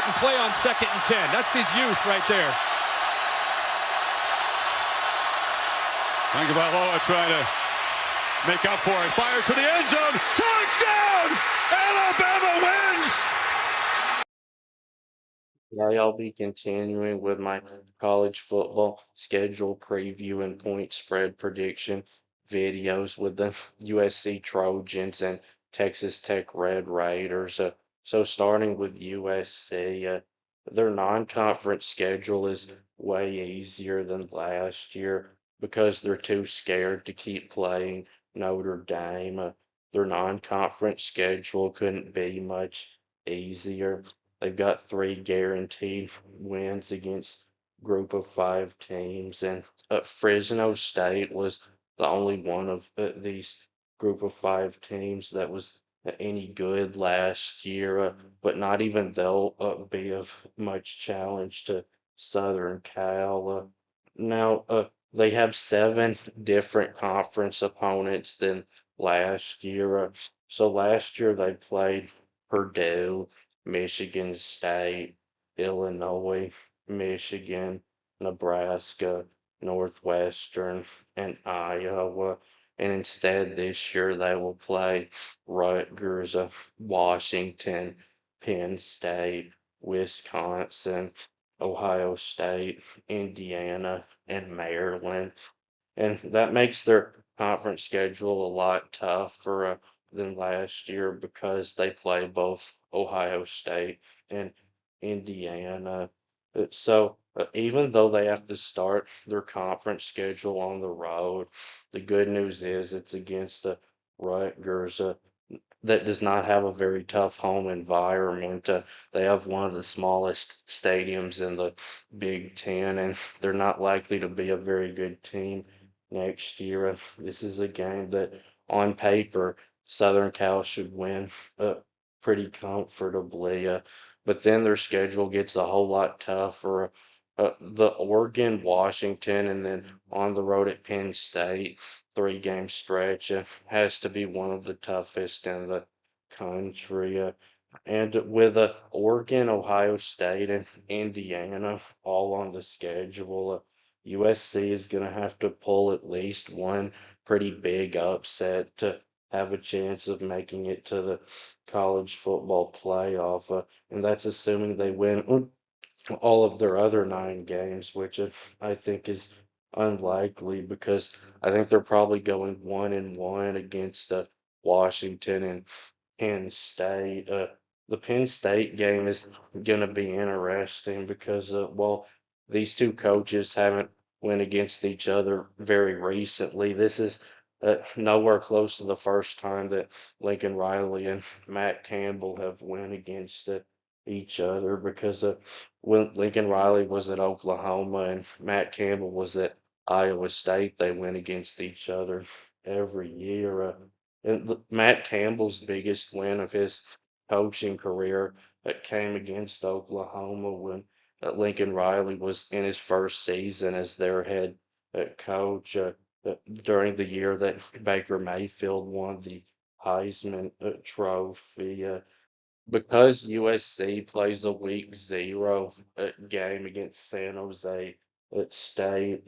and play on 2nd and 10. That's his youth right there. Tagovailoa trying to make up for it. Fires to the end zone. Touchdown! Alabama wins! Yeah, I'll be continuing with my college football schedule preview and point spread prediction videos with the USC Trojans and Texas Tech Red Raiders. So starting with USC, their non-conference schedule is way easier than last year because they're too scared to keep playing Notre Dame. Their non-conference schedule couldn't be much easier. They've got 3 guaranteed wins against group of 5 teams, and Fresno State was the only one of these group of 5 teams that was any good last year, but not even they'll be of much challenge to Southern Cal. Now, they have 7 different conference opponents than last year. So last year they played Purdue, Michigan State, Illinois, Michigan, Nebraska, Northwestern, and Iowa. And instead this year they will play Rutgers, Washington, Penn State, Wisconsin, Ohio State, Indiana, and Maryland. And that makes their conference schedule a lot tougher than last year because they play both Ohio State and Indiana. Even though they have to start their conference schedule on the road, the good news is it's against the Rutgers that does not have a very tough home environment. They have one of the smallest stadiums in the Big Ten, and they're not likely to be a very good team next year. This is a game that, on paper, Southern Cal should win pretty comfortably. But then their schedule gets a whole lot tougher. The Oregon, Washington, and then on the road at Penn State 3-game stretch has to be one of the toughest in the country. And with Oregon, Ohio State, and Indiana all on the schedule, USC is going to have to pull at least one pretty big upset to have a chance of making it to the college football playoff. And that's assuming they win all of their other 9 games, which I think is unlikely because I think they're probably going 1-1 against Washington and Penn State. The Penn State game is going to be interesting because, well, these 2 coaches haven't went against each other very recently. This is nowhere close to the first time that Lincoln Riley and Matt Campbell have went against each other because when Lincoln Riley was at Oklahoma and Matt Campbell was at Iowa State, they went against each other every year. And Matt Campbell's biggest win of his coaching career came against Oklahoma when Lincoln Riley was in his first season as their head coach during the year that Baker Mayfield won the Heisman Trophy. Because USC plays a week 0 game against San Jose State,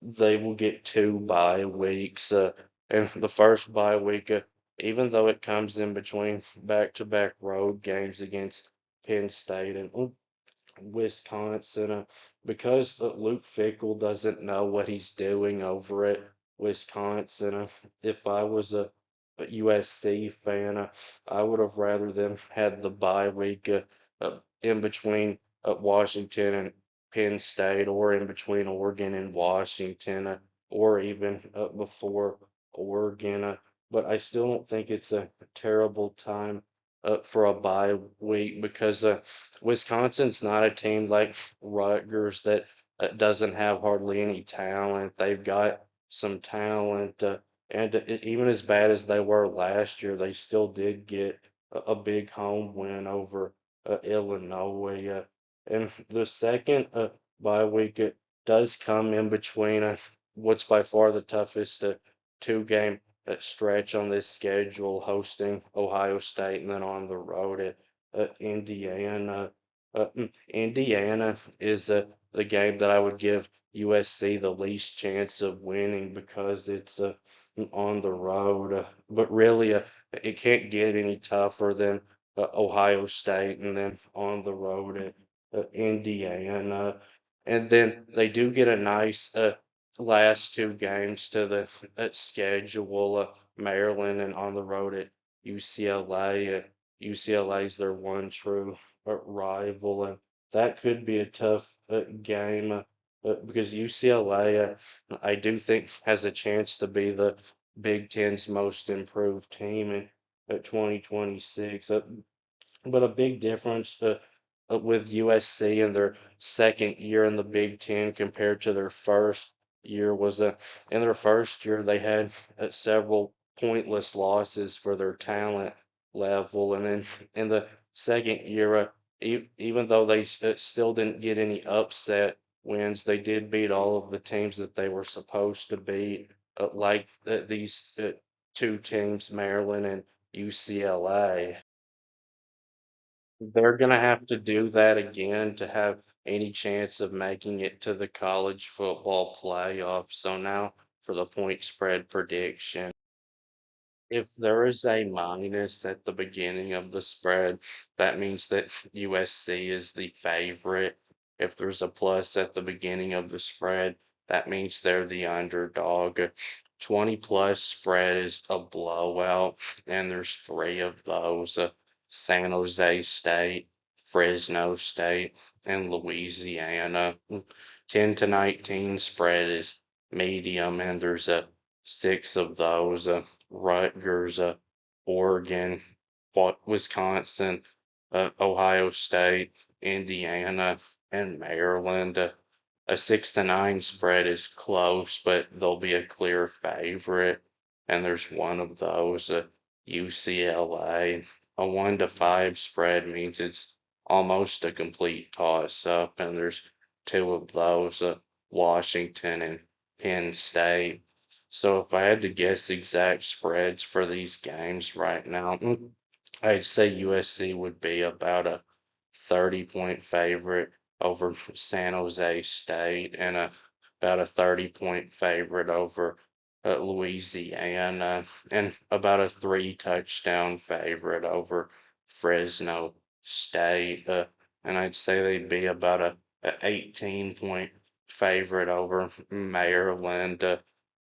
they will get 2 bye weeks. And the first bye week, even though it comes in between back-to-back road games against Penn State and Wisconsin, because Luke Fickell doesn't know what he's doing over at Wisconsin. If I was a USC fan, I would have rather them had the bye week in between Washington and Penn State, or in between Oregon and Washington, or even before Oregon. But I still don't think it's a terrible time for a bye week because Wisconsin's not a team like Rutgers that doesn't have hardly any talent. They've got some talent, and even as bad as they were last year, they still did get a big home win over Illinois. And the second bye week it does come in between what's by far the toughest 2-game stretch on this schedule, hosting Ohio State and then on the road at Indiana. Indiana is the game that I would give USC the least chance of winning because it's on the road. But really, it can't get any tougher than Ohio State and then on the road at Indiana. And then they do get a nice last two games to the schedule, Maryland and on the road at UCLA. UCLA is their one true rival, and that could be a tough game because UCLA, I do think, has a chance to be the Big Ten's most improved team in 2026. But a big difference with USC in their second year in the Big Ten compared to their first year was in their first year they had several pointless losses for their talent level, and then in the second year, even though they still didn't get any upset wins, they did beat all of the teams that they were supposed to beat, like these two teams, Maryland and UCLA. They're gonna have to do that again to have any chance of making it to the college football playoff. So now for the point spread prediction. If there is a minus at the beginning of the spread, that means that USC is the favorite. If there's a plus at the beginning of the spread, that means they're the underdog. 20 plus spread is a blowout, and there's three of those: San Jose State, Fresno State, and Louisiana. 10 to 19 spread is medium, and there's a six of those. Rutgers, Oregon, Wisconsin, Ohio State, Indiana, and Maryland. A 6 to 9 spread is close, but they'll be a clear favorite. And there's one of those, UCLA. A 1 to 5 spread means it's almost a complete toss up, and there's two of those, Washington and Penn State. So if I had to guess exact spreads for these games right now, I'd say USC would be about a 30-point favorite over San Jose State and about a 30-point favorite over Louisiana and about a 3 touchdown favorite over Fresno State. And I'd say they'd be about a 18-point favorite over Maryland.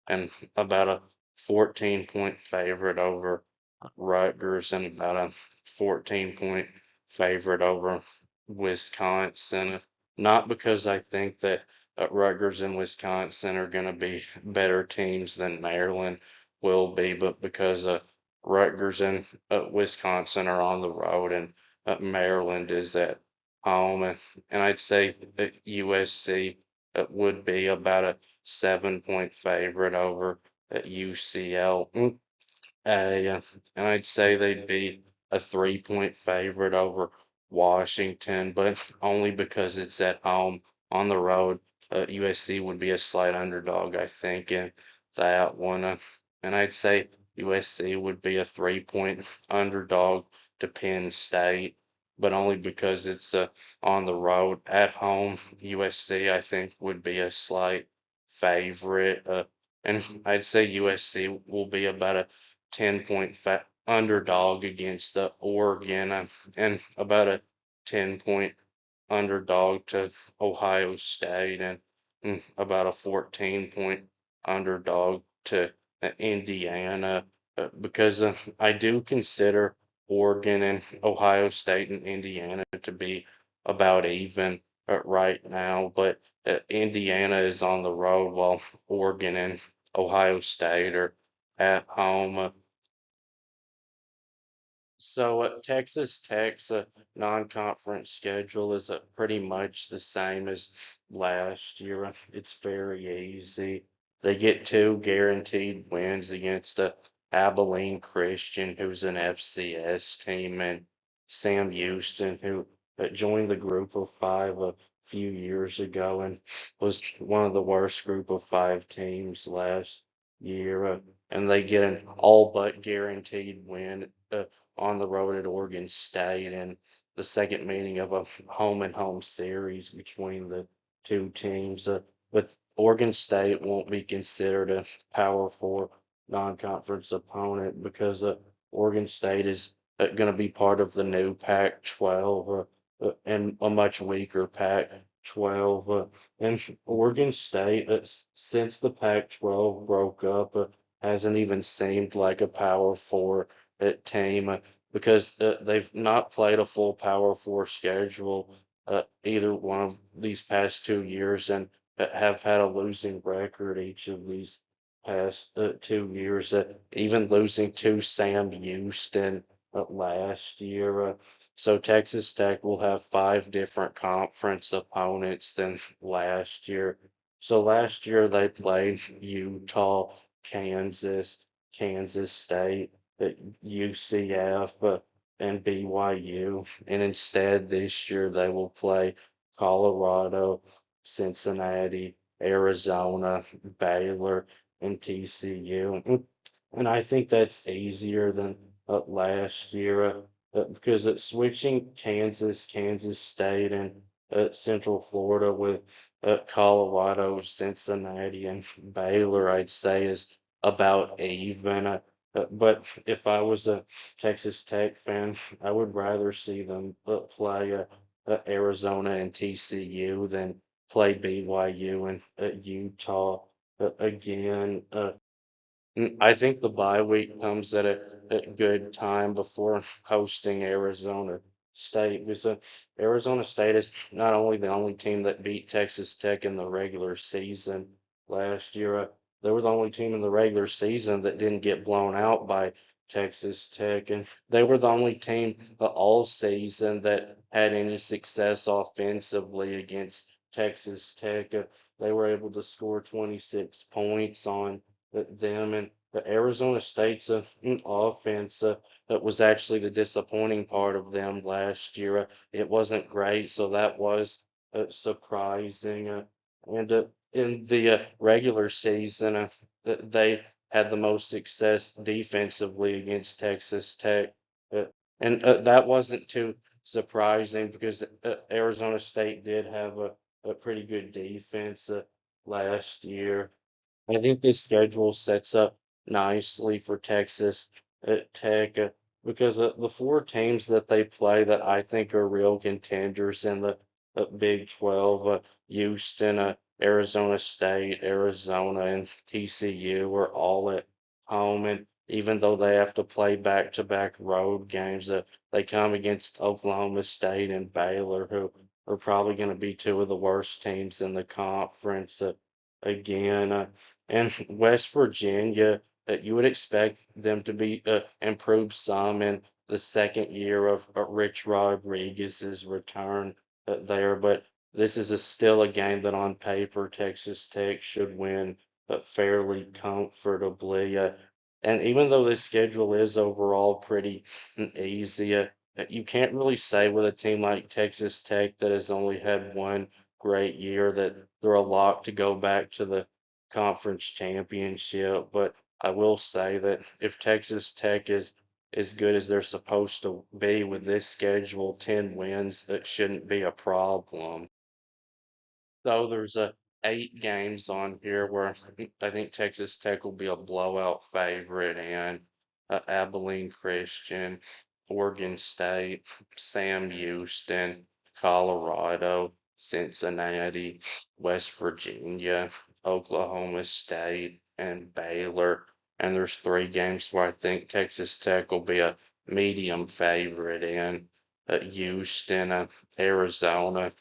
And about a 14-point favorite over Rutgers and about a 14-point favorite over Wisconsin. Not because I think that Rutgers and Wisconsin are going to be better teams than Maryland will be, but because Rutgers and Wisconsin are on the road and Maryland is at home. And I'd say that USC would be about a 7-point favorite over at UCL. And I'd say they'd be a 3-point favorite over Washington, but only because it's at home. On the road, USC would be a slight underdog, I think, in that one. And I'd say USC would be a 3-point underdog to Penn State, but only because it's on the road. At home, USC, I think, would be a slight favorite. And I'd say USC will be about a 10-point underdog against the Oregon and about a 10-point underdog to Ohio State and about a 14-point underdog to Indiana because I do consider Oregon and Ohio State and Indiana to be about even right now, but Indiana is on the road while Oregon and Ohio State are at home. So Texas Tech's non-conference schedule is pretty much the same as last year. It's very easy. They get two guaranteed wins against Abilene Christian, who's an FCS team, and Sam Houston, who joined the group of five a few years ago and was one of the worst group of five teams last year. And they get an all but guaranteed win on the road at Oregon State, and the second meeting of a home and home series between the two teams. But Oregon State won't be considered a Power Four non-conference opponent because Oregon State is going to be part of the new Pac-12 and a much weaker Pac-12. And Oregon State, since the Pac-12 broke up, hasn't even seemed like a Power Four team because they've not played a full Power Four schedule either one of these past 2 years and have had a losing record each of these past 2 years, even losing to Sam Houston last year. So Texas Tech will have five different conference opponents than last year. So last year they played Utah, Kansas State, UCF, and BYU. And instead this year they will play Colorado, Cincinnati, Arizona, Baylor, and TCU. And I think that's easier than last year because switching Kansas State, and Central Florida with Colorado, Cincinnati, and Baylor, I'd say is about even. But if I was a Texas Tech fan, I would rather see them play Arizona and TCU than play BYU and Utah again. I think the bye week comes at a good time before hosting Arizona State because Arizona State is not only the only team that beat Texas Tech in the regular season last year, they were the only team in the regular season that didn't get blown out by Texas Tech, and they were the only team all season that had any success offensively against Texas Tech. They were able to score 26 points on them, and the Arizona State's offense that was actually the disappointing part of them last year. It wasn't great, so that was surprising. And in the regular season, they had the most success defensively against Texas Tech, uh, and that wasn't too surprising because Arizona State did have a pretty good defense last year. I think this schedule sets up nicely for Texas Tech because the four teams that they play that I think are real contenders in the Big 12, Houston, Arizona State, Arizona, and TCU are all at home. And even though they have to play back-to-back road games, they come against Oklahoma State and Baylor, who are probably going to be two of the worst teams in the conference again. And West Virginia, you would expect them to be improved some in the second year of Rich Rodriguez's return there, but this is still a game that on paper Texas Tech should win fairly comfortably. And even though this schedule is overall pretty easy, you can't really say with a team like Texas Tech that has only had one great year that they're a lock to go back to the conference championship. But I will say that if Texas Tech is as good as they're supposed to be with this schedule, 10 wins, that shouldn't be a problem. So there's 8 games on here where I think Texas Tech will be a blowout favorite, and Abilene Christian, Oregon State, Sam Houston, Colorado, Cincinnati, West Virginia, Oklahoma State, and Baylor. And there's 3 games where I think Texas Tech will be a medium favorite in Houston, Arizona,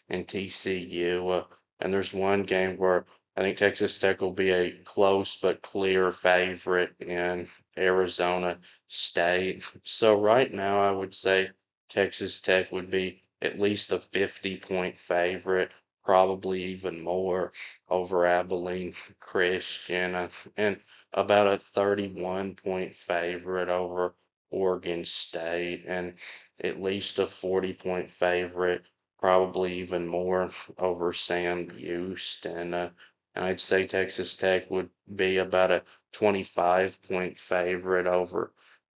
and TCU. And there's one game where I think Texas Tech will be a close but clear favorite in Arizona State. So right now, I would say Texas Tech would be at least a 50-point favorite, probably even more over Abilene Christian, and about a 31-point favorite over Oregon State, and at least a 40-point favorite, probably even more over Sam Houston. And I'd say Texas Tech would be about a 25-point favorite over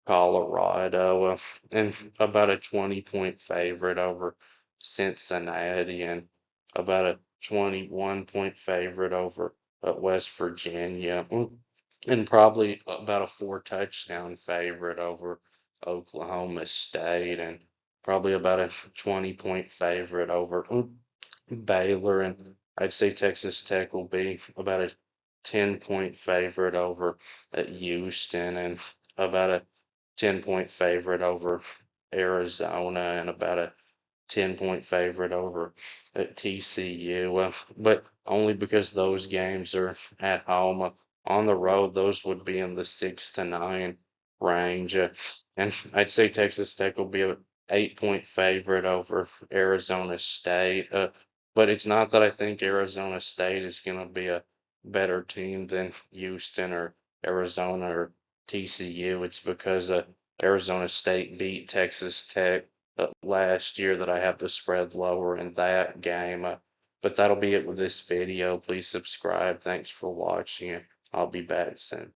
Colorado, and about a 20-point favorite over Cincinnati, and about a 21-point favorite over West Virginia, and probably about a 4 touchdown favorite over Oklahoma State, and probably about a 20-point favorite over Baylor, and I'd say Texas Tech will be about a 10-point favorite over Houston, and about a 10-point favorite over Arizona, and about a 10-point favorite over TCU. But only because those games are at home. On the road, those would be in the 6 to 9 range. And I'd say Texas Tech will be a 8-point favorite over Arizona State. But it's not that I think Arizona State is going to be a better team than Houston or Arizona or TCU. It's because Arizona State beat Texas Tech last year that I have the spread lower in that game. But that'll be it with this video. Please subscribe. Thanks for watching. I'll be back soon.